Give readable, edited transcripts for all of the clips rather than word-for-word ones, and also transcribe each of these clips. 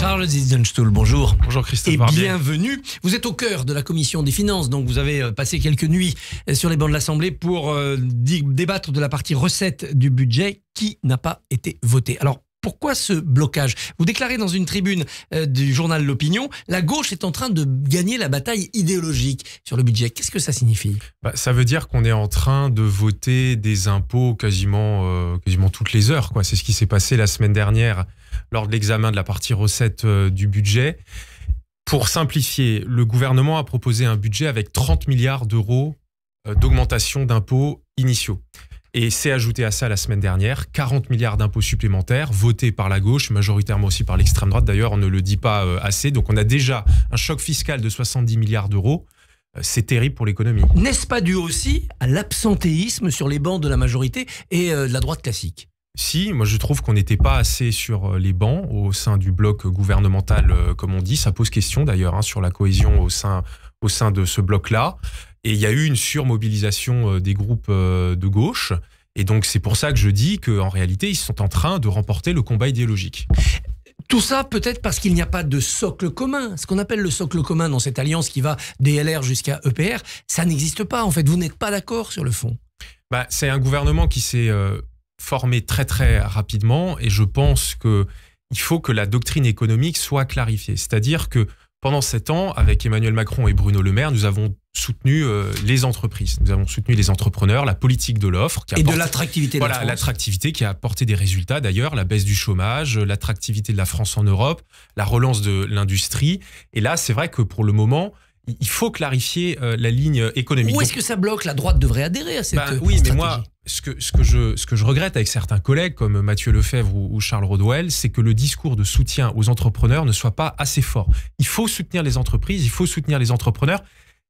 Charles Zizenstuhl, bonjour. Bonjour Christophe Et Barbier. bienvenue. Vous êtes au cœur de la commission des finances, donc vous avez passé quelques nuits sur les bancs de l'Assemblée pour débattre de la partie recettes du budget qui n'a pas été votée. Alors, pourquoi ce blocage? Vous déclarez dans une tribune du journal L'Opinion, la gauche est en train de gagner la bataille idéologique sur le budget. Qu'est-ce que ça signifie? Ça veut dire qu'on est en train de voter des impôts quasiment toutes les heures, quoi. C'est ce qui s'est passé la semaine dernière lors de l'examen de la partie recettes du budget. Pour simplifier, le gouvernement a proposé un budget avec 30 milliards d'euros d'augmentation d'impôts initiaux. Et c'est ajouté à ça la semaine dernière 40 milliards d'impôts supplémentaires votés par la gauche, majoritairement aussi par l'extrême droite. D'ailleurs, on ne le dit pas assez. Donc on a déjà un choc fiscal de 70 milliards d'euros. C'est terrible pour l'économie. N'est-ce pas dû aussi à l'absentéisme sur les bancs de la majorité et de la droite classique? Si, moi je trouve qu'on n'était pas assez sur les bancs au sein du bloc gouvernemental, comme on dit. Ça pose question d'ailleurs sur la cohésion au sein de ce bloc-là. Et il y a eu une surmobilisation des groupes de gauche. Et donc c'est pour ça que je dis qu'en réalité, ils sont en train de remporter le combat idéologique. Tout ça peut-être parce qu'il n'y a pas de socle commun. Ce qu'on appelle le socle commun dans cette alliance qui va des LR jusqu'à EPR, ça n'existe pas en fait. Vous n'êtes pas d'accord sur le fond. C'est un gouvernement qui s'est formé très très rapidement et je pense qu'il faut que la doctrine économique soit clarifiée. C'est-à-dire que pendant 7 ans, avec Emmanuel Macron et Bruno Le Maire, nous avons soutenu les entreprises, nous avons soutenu les entrepreneurs, la politique de l'offre. Et de l'attractivité de la France. Voilà, l'attractivité qui a apporté des résultats d'ailleurs, la baisse du chômage, l'attractivité de la France en Europe, la relance de l'industrie. Et là, c'est vrai que pour le moment, il faut clarifier la ligne économique. Où est-ce que ça bloque? La droite devrait adhérer à cette oui, stratégie. mais moi, ce que je regrette avec certains collègues comme Mathieu Lefebvre ou Charles Rodwell, c'est que le discours de soutien aux entrepreneurs ne soit pas assez fort. Il faut soutenir les entreprises, il faut soutenir les entrepreneurs.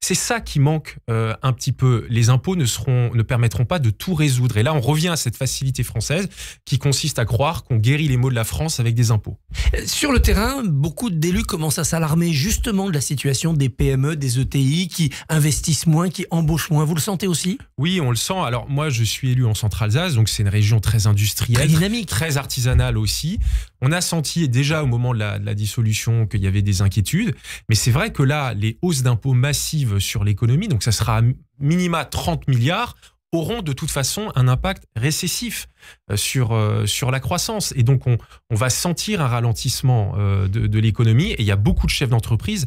C'est ça qui manque un petit peu. Les impôts ne permettront pas de tout résoudre. Et là, on revient à cette facilité française qui consiste à croire qu'on guérit les maux de la France avec des impôts. Sur le terrain, beaucoup d'élus commencent à s'alarmer justement de la situation des PME, des ETI qui investissent moins, qui embauchent moins. Vous le sentez aussi? Oui, on le sent. Alors moi, je suis élu en Centre-Alsace, donc c'est une région très industrielle, très dynamique, très artisanale aussi. On a senti déjà au moment de la dissolution qu'il y avait des inquiétudes. Mais c'est vrai que là, les hausses d'impôts massives sur l'économie, donc ça sera à minima 30 milliards, auront de toute façon un impact récessif sur la croissance. Et donc, on va sentir un ralentissement de l'économie. Et il y a beaucoup de chefs d'entreprise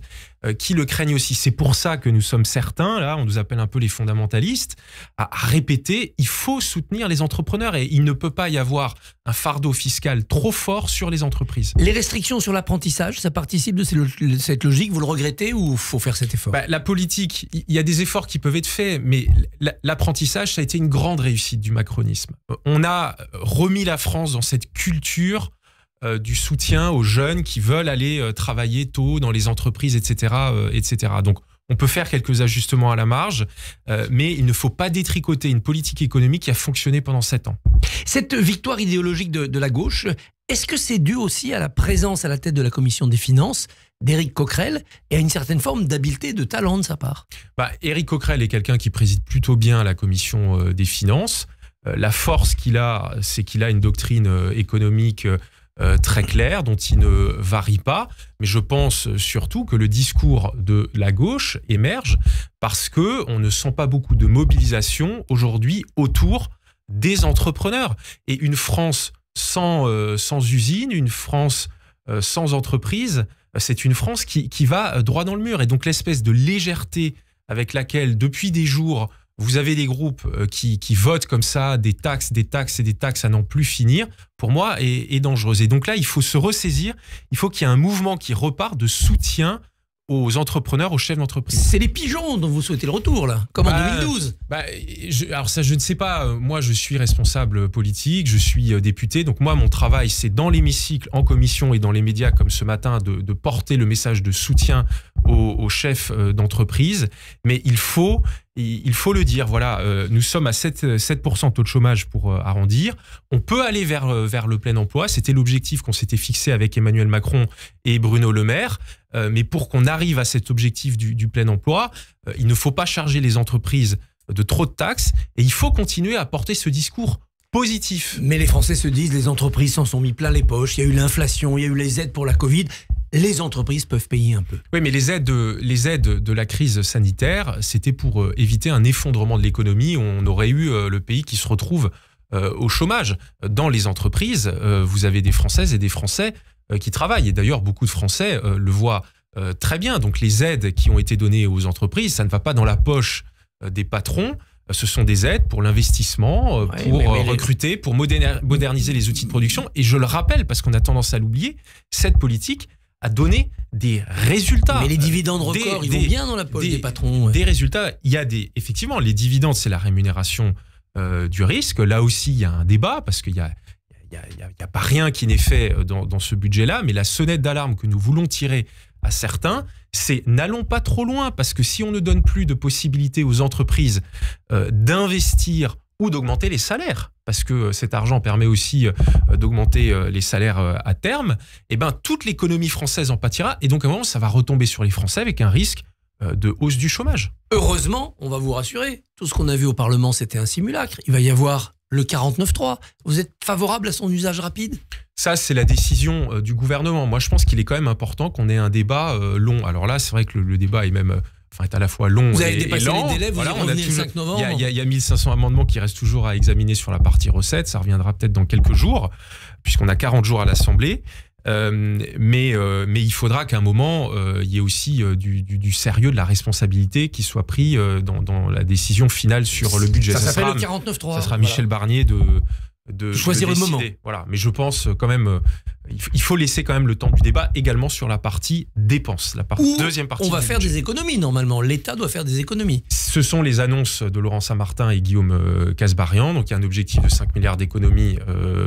qui le craignent aussi. C'est pour ça que nous sommes certains, là, on nous appelle un peu les fondamentalistes, à répéter, il faut soutenir les entrepreneurs. Et il ne peut pas y avoir un fardeau fiscal trop fort sur les entreprises. Les restrictions sur l'apprentissage, ça participe de cette logique? Vous le regrettez ou il faut faire cet effort? La politique, il y a des efforts qui peuvent être faits, mais l'apprentissage, ça a été une grande réussite du macronisme. On a remis la France dans cette culture du soutien aux jeunes qui veulent aller travailler tôt dans les entreprises, etc., etc. Donc, on peut faire quelques ajustements à la marge, mais il ne faut pas détricoter une politique économique qui a fonctionné pendant 7 ans. Cette victoire idéologique de la gauche, est-ce que c'est dû aussi à la présence à la tête de la commission des finances d'Éric Coquerel et à une certaine forme d'habileté, de talent de sa part? Éric Coquerel est quelqu'un qui préside plutôt bien la commission des finances. La force qu'il a, c'est qu'il a une doctrine économique très claire, dont il ne varie pas. Mais je pense surtout que le discours de la gauche émerge parce qu'on ne sent pas beaucoup de mobilisation aujourd'hui autour des entrepreneurs. Et une France sans usine, une France sans entreprise, c'est une France qui va droit dans le mur. Et donc l'espèce de légèreté avec laquelle, depuis des jours, vous avez des groupes qui votent comme ça des taxes et des taxes à n'en plus finir, pour moi, est dangereuse. Et donc là, il faut se ressaisir, il faut qu'il y ait un mouvement qui repart de soutien aux entrepreneurs, aux chefs d'entreprise. C'est les pigeons dont vous souhaitez le retour, là, comme en 2012. Alors ça, je ne sais pas. Moi, je suis responsable politique, je suis député. Donc moi, mon travail, c'est dans l'hémicycle, en commission et dans les médias, comme ce matin, de porter le message de soutien aux chefs d'entreprise. Mais il faut le dire. Voilà, nous sommes à 7% taux de chômage pour arrondir. On peut aller vers le plein emploi. C'était l'objectif qu'on s'était fixé avec Emmanuel Macron et Bruno Le Maire. Mais pour qu'on arrive à cet objectif du plein emploi, il ne faut pas charger les entreprises de trop de taxes et il faut continuer à porter ce discours positif. Mais les Français se disent, les entreprises s'en sont mis plein les poches, il y a eu l'inflation, il y a eu les aides pour la Covid. les entreprises peuvent payer un peu. Oui, mais les aides de la crise sanitaire, c'était pour éviter un effondrement de l'économie. On aurait eu le pays qui se retrouve au chômage. Dans les entreprises, vous avez des Françaises et des Français qui travaillent. Et d'ailleurs, beaucoup de Français le voient très bien. Donc les aides qui ont été données aux entreprises, ça ne va pas dans la poche des patrons. Ce sont des aides pour l'investissement, pour recruter, pour moderniser les outils de production. Et je le rappelle, parce qu'on a tendance à l'oublier, cette politique a donné des résultats. Mais les dividendes records, ils vont bien dans la poche des patrons. Ouais. Des résultats. Il y a effectivement, les dividendes, c'est la rémunération du risque. Là aussi, il y a un débat, parce qu'il y a pas rien qui n'est fait dans ce budget-là, mais la sonnette d'alarme que nous voulons tirer à certains, c'est n'allons pas trop loin, parce que si on ne donne plus de possibilités aux entreprises d'investir ou d'augmenter les salaires, parce que cet argent permet aussi d'augmenter les salaires à terme, et ben toute l'économie française en pâtira, et donc à un moment, ça va retomber sur les Français avec un risque de hausse du chômage. Heureusement, on va vous rassurer, tout ce qu'on a vu au Parlement, c'était un simulacre. Il va y avoir le 49.3. Vous êtes favorable à son usage rapide ? Ça, c'est la décision du gouvernement. Moi, je pense qu'il est quand même important qu'on ait un débat long. Alors là, c'est vrai que le débat est même... est à la fois long vous avez et dépassé lent. Les délais, vous y revenez le 5 novembre. Il y a 1500 amendements qui restent toujours à examiner sur la partie recettes. Ça reviendra peut-être dans quelques jours, puisqu'on a 40 jours à l'Assemblée. Mais il faudra qu'à un moment, il y ait aussi du sérieux, de la responsabilité qui soit pris dans la décision finale sur le budget. Ça s'appelle le 49.3. Ça sera Michel Barnier de choisir le moment. Voilà. Mais je pense quand même, il faut laisser quand même le temps du débat également sur la partie dépenses, deuxième partie. On va faire des économies normalement. L'État doit faire des économies. Ce sont les annonces de Laurent Saint-Martin et Guillaume Kasbarian. Donc il y a un objectif de 5 milliards d'économies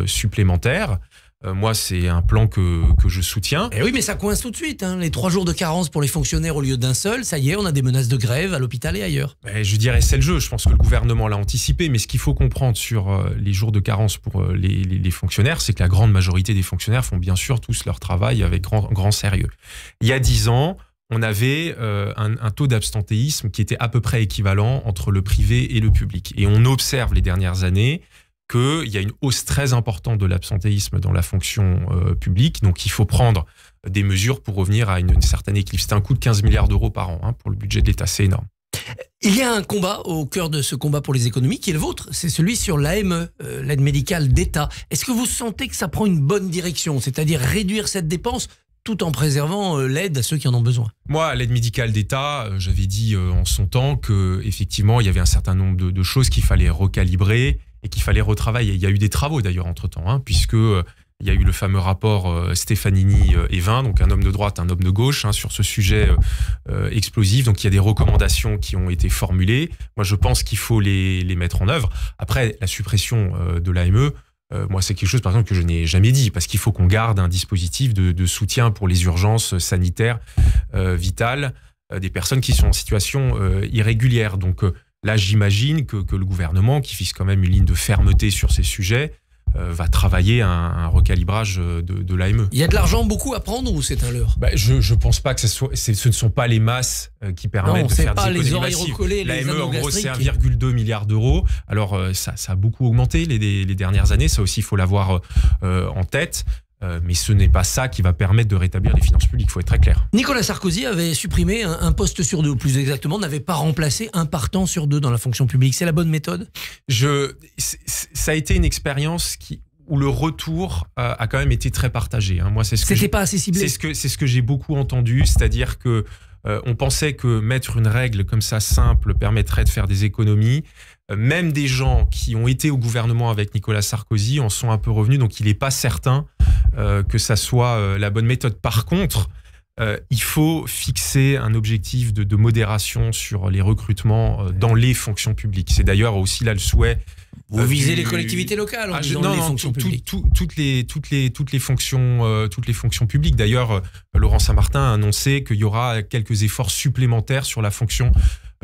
supplémentaires. Moi, c'est un plan que je soutiens. Et oui, mais ça coince tout de suite. Hein. Les 3 jours de carence pour les fonctionnaires au lieu d'un seul, ça y est, on a des menaces de grève à l'hôpital et ailleurs. Je dirais c'est le jeu. Je pense que le gouvernement l'a anticipé. Mais ce qu'il faut comprendre sur les jours de carence pour les fonctionnaires, c'est que la grande majorité des fonctionnaires font bien sûr tous leur travail avec grand sérieux. Il y a 10 ans, on avait un taux d'abstentéisme qui était à peu près équivalent entre le privé et le public. Et on observe les dernières années qu'il y a une hausse très importante de l'absentéisme dans la fonction publique. Donc, il faut prendre des mesures pour revenir à une certaine équilibre. C'est un coût de 15 milliards d'euros par an pour le budget de l'État. C'est énorme. Il y a un combat au cœur de ce combat pour les économies qui est le vôtre. C'est celui sur l'AME, l'aide médicale d'État. Est-ce que vous sentez que ça prend une bonne direction, c'est-à-dire réduire cette dépense tout en préservant l'aide à ceux qui en ont besoin? Moi, l'aide médicale d'État, j'avais dit en son temps qu'effectivement, il y avait un certain nombre de choses qu'il fallait recalibrer et qu'il fallait retravailler. Il y a eu des travaux d'ailleurs entre-temps, puisque il y a eu le fameux rapport Stefanini-Evin, donc un homme de droite, un homme de gauche, sur ce sujet explosif. Donc il y a des recommandations qui ont été formulées. Moi, je pense qu'il faut les mettre en œuvre. Après, la suppression de l'AME, moi, c'est quelque chose, par exemple, que je n'ai jamais dit, parce qu'il faut qu'on garde un dispositif de soutien pour les urgences sanitaires vitales des personnes qui sont en situation irrégulière. Donc là, j'imagine que le gouvernement, qui fixe quand même une ligne de fermeté sur ces sujets, va travailler un recalibrage de l'AME. Il y a de l'argent beaucoup à prendre ou c'est un leurre? Je ne pense pas que ce ne sont pas les masses qui permettent de faire des économies massives. L'AME, en gros, c'est 1,2 milliard d'euros. Alors, ça a beaucoup augmenté les dernières années. Ça aussi, il faut l'avoir en tête. Mais ce n'est pas ça qui va permettre de rétablir les finances publiques, il faut être très clair. Nicolas Sarkozy avait supprimé un poste sur 2, ou plus exactement, n'avait pas remplacé un partant sur 2 dans la fonction publique. C'est la bonne méthode? Ça a été une expérience où le retour a quand même été très partagé. Moi, c'était pas assez ciblé. C'est ce que j'ai beaucoup entendu, c'est-à-dire que on pensait que mettre une règle comme ça simple permettrait de faire des économies. Même des gens qui ont été au gouvernement avec Nicolas Sarkozy en sont un peu revenus, donc il n'est pas certain que ça soit la bonne méthode. Par contre, il faut fixer un objectif de modération sur les recrutements dans les fonctions publiques. C'est d'ailleurs aussi là le souhait. Vous visez les collectivités locales en disant les fonctions publiques. Toutes les fonctions publiques. D'ailleurs, Laurent Saint-Martin a annoncé qu'il y aura quelques efforts supplémentaires sur la fonction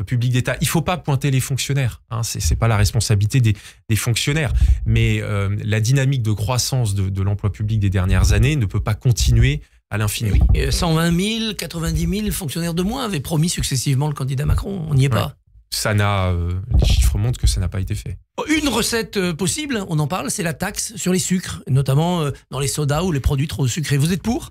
public d'État. Il ne faut pas pointer les fonctionnaires. Ce n'est pas la responsabilité des fonctionnaires. Mais la dynamique de croissance de l'emploi public des dernières années ne peut pas continuer à l'infini. Oui. 120 000, 90 000 fonctionnaires de moins avaient promis successivement le candidat Macron. On n'y est pas. Les chiffres montrent que ça n'a pas été fait. Une recette possible, on en parle, c'est la taxe sur les sucres, notamment dans les sodas ou les produits trop sucrés. Vous êtes pour ?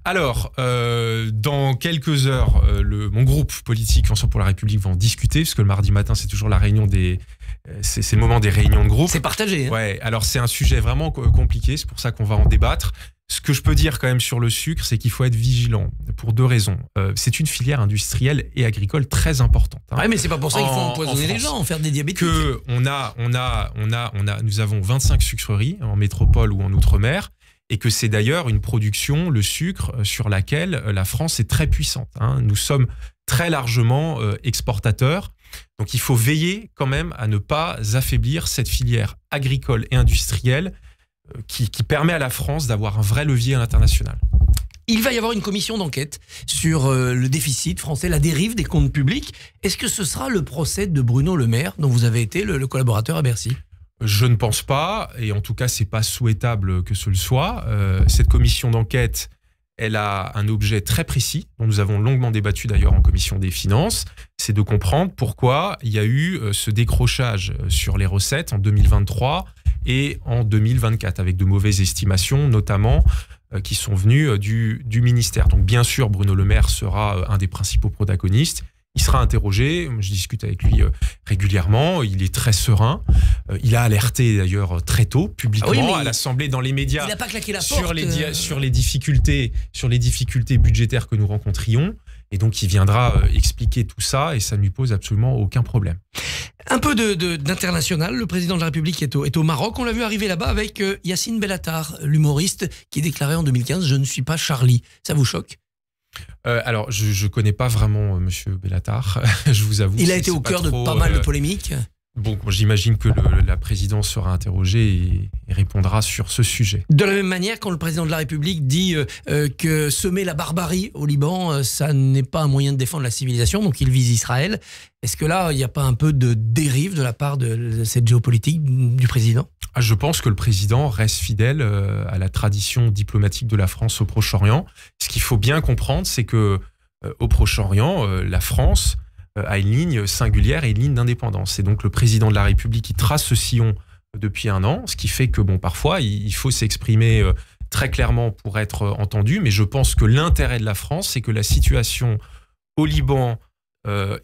Alors, dans quelques heures, mon groupe politique Ensemble pour la République va en discuter, parce que le mardi matin, c'est toujours la réunion c'est le moment des réunions de groupe. C'est partagé. Hein. Ouais, alors c'est un sujet vraiment compliqué, c'est pour ça qu'on va en débattre. Ce que je peux dire quand même sur le sucre, c'est qu'il faut être vigilant pour deux raisons. C'est une filière industrielle et agricole très importante. Hein. Ouais, mais c'est pas pour ça qu'il faut empoisonner les gens, en faire des diabétiques. Nous avons 25 sucreries en métropole ou en outre-mer, et que c'est d'ailleurs une production, le sucre, sur laquelle la France est très puissante. Hein. Nous sommes très largement exportateurs. Donc il faut veiller quand même à ne pas affaiblir cette filière agricole et industrielle qui permet à la France d'avoir un vrai levier à l'international. Il va y avoir une commission d'enquête sur le déficit français, la dérive des comptes publics. Est-ce que ce sera le procès de Bruno Le Maire, dont vous avez été le collaborateur à Bercy ? Je ne pense pas, et en tout cas, c'est pas souhaitable que ce le soit. Cette commission d'enquête, elle a un objet très précis, dont nous avons longuement débattu d'ailleurs en commission des finances, c'est de comprendre pourquoi il y a eu ce décrochage sur les recettes en 2023 et en 2024, avec de mauvaises estimations, notamment qui sont venues du ministère. Donc bien sûr, Bruno Le Maire sera un des principaux protagonistes. Il sera interrogé, je discute avec lui régulièrement, il est très serein. Il a alerté d'ailleurs très tôt, publiquement, à l'Assemblée, dans les médias, il n'a pas claqué la porte, sur les difficultés budgétaires que nous rencontrions. Et donc il viendra expliquer tout ça et ça ne lui pose absolument aucun problème. Un peu d'international, le président de la République est au Maroc. On l'a vu arriver là-bas avec Yacine Bellatar, l'humoriste qui déclarait en 2015 « Je ne suis pas Charlie ». Ça vous choque ? Alors, je ne connais pas vraiment Monsieur Bellatar, je vous avoue. Il a été au cœur de pas mal de polémiques. Bon, j'imagine que la présidence sera interrogée et répondra sur ce sujet. De la même manière, quand le président de la République dit que semer la barbarie au Liban, ça n'est pas un moyen de défendre la civilisation, donc il vise Israël. Est-ce que là, il n'y a pas un peu de dérive de la part de cette géopolitique du président ? Je pense que le président reste fidèle à la tradition diplomatique de la France au Proche-Orient. Ce qu'il faut bien comprendre, c'est que au Proche-Orient, la France a une ligne singulière et une ligne d'indépendance. C'est donc le président de la République qui trace ce sillon depuis un an, ce qui fait que parfois, il faut s'exprimer très clairement pour être entendu. Mais je pense que l'intérêt de la France, c'est que la situation au Liban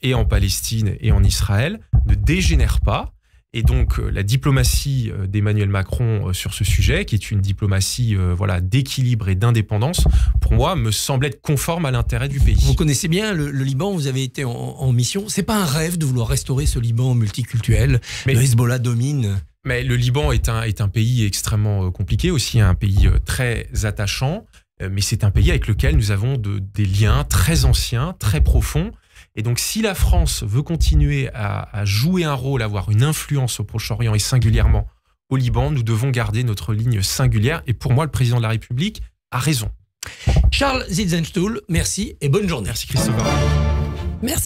et en Palestine et en Israël ne dégénère pas. Et donc, la diplomatie d'Emmanuel Macron sur ce sujet, qui est une diplomatie d'équilibre et d'indépendance, pour moi, me semble être conforme à l'intérêt du pays. Vous connaissez bien le Liban, vous avez été en mission. C'est pas un rêve de vouloir restaurer ce Liban multiculturel. Le Hezbollah domine. Mais le Liban est un pays extrêmement compliqué, aussi un pays très attachant. Mais c'est un pays avec lequel nous avons des liens très anciens, très profonds. Et donc, si la France veut continuer à jouer un rôle, avoir une influence au Proche-Orient et singulièrement au Liban, nous devons garder notre ligne singulière. Et pour moi, le président de la République a raison. Charles Ziethenstuhl, merci et bonne journée. Merci Christopher. Merci.